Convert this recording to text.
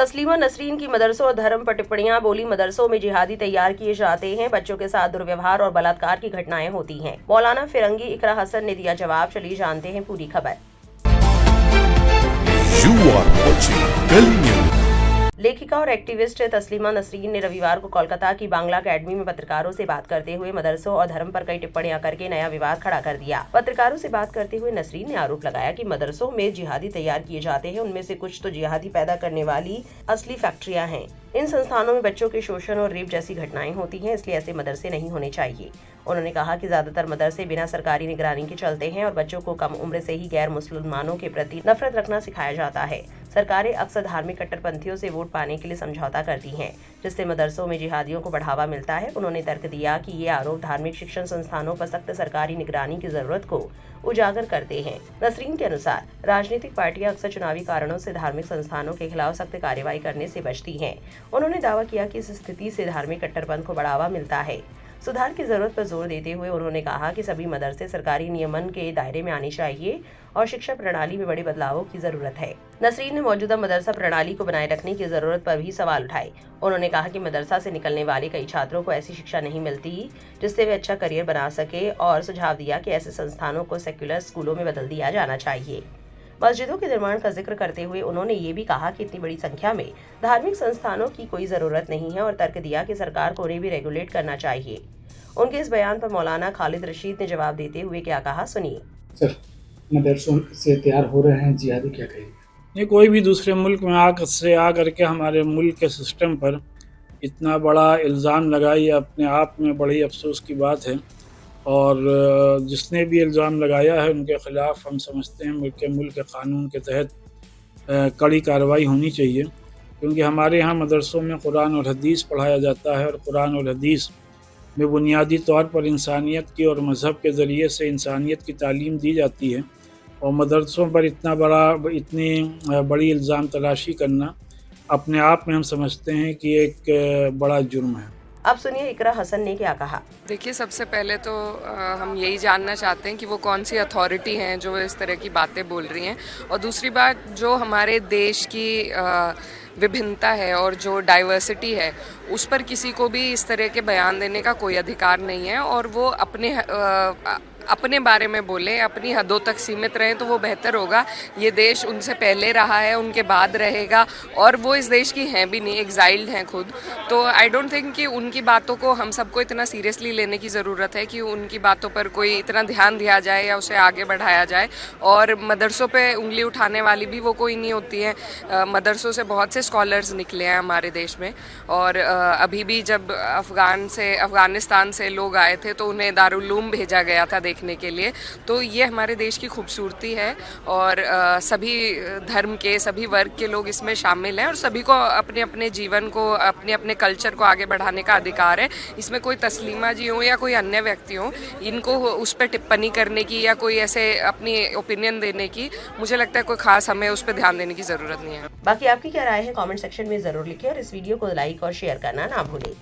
तस्लीमा नसरीन की मदरसों और धर्म पर टिप्पणियां बोली। मदरसों में जिहादी तैयार किए जाते हैं, बच्चों के साथ दुर्व्यवहार और बलात्कार की घटनाएं होती हैं। मौलाना फिरंगी इकरा हसन ने दिया जवाब। चलिए जानते हैं पूरी खबर। लेखिका और एक्टिविस्ट तस्लीमा नसरीन ने रविवार को कोलकाता की बांग्ला अकेडमी में पत्रकारों से बात करते हुए मदरसों और धर्म पर कई टिप्पणियां करके नया विवाद खड़ा कर दिया। पत्रकारों से बात करते हुए नसरीन ने आरोप लगाया कि मदरसों में जिहादी तैयार किए जाते हैं, उनमें से कुछ तो जिहादी पैदा करने वाली असली फैक्ट्रियां हैं। इन संस्थानों में बच्चों के शोषण और रेप जैसी घटनाएं होती हैं, इसलिए ऐसे मदरसे नहीं होने चाहिए। उन्होंने कहा कि ज्यादातर मदरसे बिना सरकारी निगरानी के चलते हैं और बच्चों को कम उम्र से ही गैर मुसलमानों के प्रति नफरत रखना सिखाया जाता है। सरकारें अक्सर धार्मिक कट्टरपंथियों से वोट पाने के लिए समझौता करती हैं, जिससे मदरसों में जिहादियों को बढ़ावा मिलता है। उन्होंने तर्क दिया कि ये आरोप धार्मिक शिक्षण संस्थानों पर सख्त सरकारी निगरानी की जरूरत को उजागर करते हैं। नसरीन के अनुसार राजनीतिक पार्टियां अक्सर चुनावी कारणों से धार्मिक संस्थानों के खिलाफ सख्त कार्रवाई करने से बचती हैं। उन्होंने दावा किया कि इस स्थिति से धार्मिक कट्टरपंथ को बढ़ावा मिलता है। सुधार की जरूरत पर जोर देते हुए उन्होंने कहा कि सभी मदरसे सरकारी नियमन के दायरे में आने चाहिए और शिक्षा प्रणाली में बड़े बदलावों की जरूरत है। नसरीन ने मौजूदा मदरसा प्रणाली को बनाए रखने की जरूरत पर भी सवाल उठाए। उन्होंने कहा कि मदरसा से निकलने वाले कई छात्रों को ऐसी शिक्षा नहीं मिलती जिससे वे अच्छा करियर बना सके और सुझाव दिया कि ऐसे संस्थानों को सेक्युलर स्कूलों में बदल दिया जाना चाहिए। मस्जिदों के निर्माण का जिक्र करते हुए उन्होंने ये भी कहा कि इतनी बड़ी संख्या में धार्मिक संस्थानों की कोई जरूरत नहीं है और तर्क दिया कि सरकार को उन्हें भी रेगुलेट करना चाहिए। उनके इस बयान पर मौलाना खालिद रशीद ने जवाब देते हुए क्या कहा, सुनिए। सर, मदरसों से तैयार हो रहे हैं जिहादी, क्या कहेंगे? ये कोई भी दूसरे मुल्क में आकर के हमारे मुल्क के सिस्टम पर इतना बड़ा इल्ज़ाम लगाई, अपने आप में बड़ी अफसोस की बात है। और जिसने भी इल्ज़ाम लगाया है उनके ख़िलाफ़ हम समझते हैं मुल्क के क़ानून के तहत कड़ी कार्रवाई होनी चाहिए, क्योंकि हमारे यहाँ मदरसों में कुरान और हदीस पढ़ाया जाता है और कुरान और हदीस में बुनियादी तौर पर इंसानियत की और मज़हब के ज़रिए से इंसानियत की तालीम दी जाती है। और मदरसों पर इतनी बड़ी इल्ज़ाम तराशी करना अपने आप में हम समझते हैं कि एक बड़ा जुर्म है। अब सुनिए इकरा हसन ने क्या कहा। देखिए, सबसे पहले तो हम यही जानना चाहते हैं कि वो कौन सी अथॉरिटी हैं जो इस तरह की बातें बोल रही हैं, और दूसरी बात जो हमारे देश की विभिन्नता है और जो डाइवर्सिटी है उस पर किसी को भी इस तरह के बयान देने का कोई अधिकार नहीं है, और वो अपने बारे में बोलें, अपनी हदों तक सीमित रहें तो वो बेहतर होगा। ये देश उनसे पहले रहा है, उनके बाद रहेगा, और वो इस देश की हैं भी नहीं, एग्जाइल्ड हैं खुद। तो आई डोंट थिंक कि उनकी बातों को हम सबको इतना सीरियसली लेने की ज़रूरत है कि उनकी बातों पर कोई इतना ध्यान दिया जाए या उसे आगे बढ़ाया जाए। और मदरसों पे उंगली उठाने वाली भी वो कोई नहीं होती है। मदरसों से बहुत से स्कॉलर्स निकले हैं हमारे देश में, और अभी भी जब अफ़गानिस्तान से लोग आए थे तो उन्हें दारुल उलूम भेजा गया था देखने के लिए। तो ये हमारे देश की खूबसूरती है, और सभी धर्म के, सभी वर्ग के लोग इसमें शामिल हैं, और सभी को अपने अपने जीवन को, अपने अपने कल्चर को आगे बढ़ाने का अधिकार है। इसमें कोई तस्लीमा जी हो या कोई अन्य व्यक्ति हो, इनको उस पर टिप्पणी करने की या कोई ऐसे अपनी ओपिनियन देने की, मुझे लगता है कोई खास हमें उस पर ध्यान देने की ज़रूरत नहीं है। बाकी आपकी क्या राय है कमेंट सेक्शन में जरूर लिखें, और इस वीडियो को लाइक और शेयर करना ना भूलें।